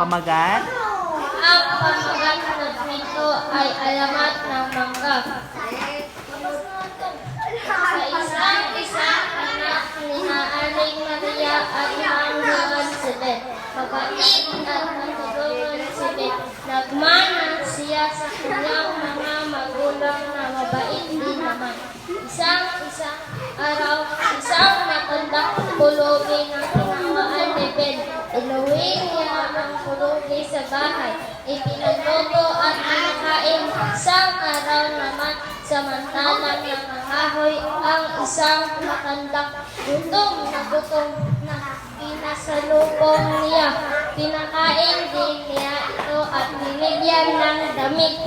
pamagat? Ang pamagat nito ay alamat ng mangga. Sa isang anak ni Aling Maria at Mang Juan Sibet. Mabait at matulungan si Bet. Nagmana siya sa kanyang mga magulang na mabait din naman. Isang araw, isang matandang pulubi ng tinawaan ni Ben. Inuwi niya ang pulubi sa bahay. Ipinagluto at pinakain. Isang araw naman, samantalang nangangahoy ang isang matandang gutom na pinasalubong niya. Pinakain din niya ito at binigyan ng damit.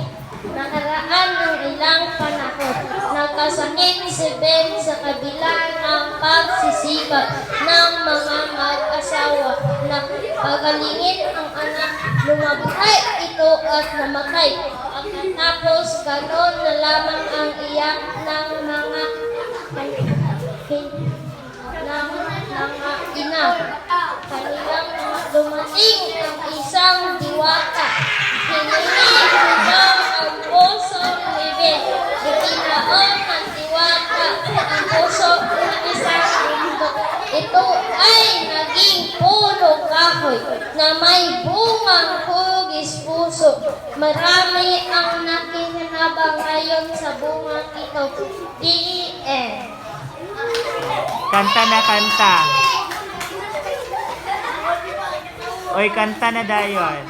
Nakaraan ng ilang panahon, nagkasakit si Ben sa kabila ng pagsisikap ng mga mag-asawa na pagalingin ang anak. Lumabay ito at namatay. Pagkatapos ganon na lamang ang iyak ng mga ina. Kanilang dumating ang isang diwata. Hiningi nito ang puso ni Ben. Itinaon ng diwata ang puso ng isang bundok. Ito ay naging puno kahoy na may bungang hugis puso. Marami ang nakikinabang ngayon sa bungang ito. The end. Kanta na kanta. Oy, kanta na dayon.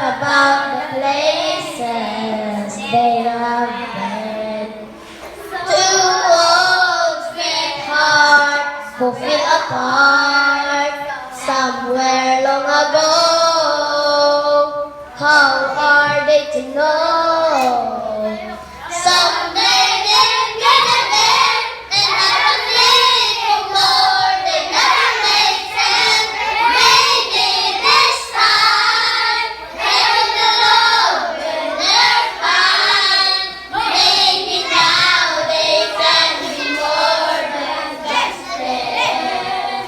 About the places they have been. Two wolves get hearts who fell apart somewhere long ago. How are they to know? Someday they'll get again, and I will live for more than ever made sense. Maybe this time they will know when they're fine. Maybe now they can be more than just friends.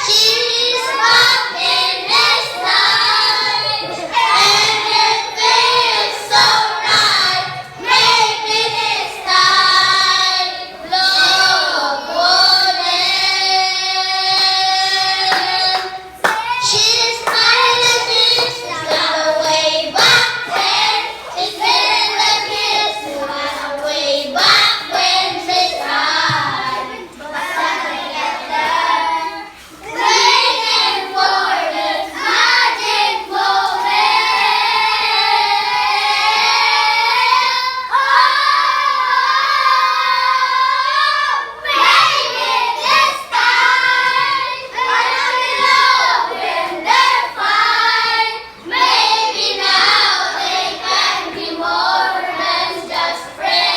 She's back in this time, and it feels so right. Maybe this time love won't end. She's smiling, she's got a way back then. It's been like this, got a way back when she tried. But together, waiting for this magic moment. Maybe this time I will love when they're fine. Maybe now they can be more than just friends.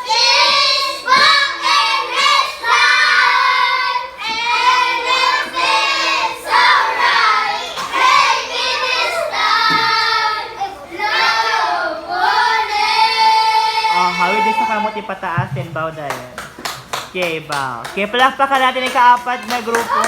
She's back in this life, and it feels alright. Maybe this time love won't end. Oh, hawid din sa kamot ipataas din, baw dayon. Okay, baw. Okay, palakpakan natin ang kaapat na grupo.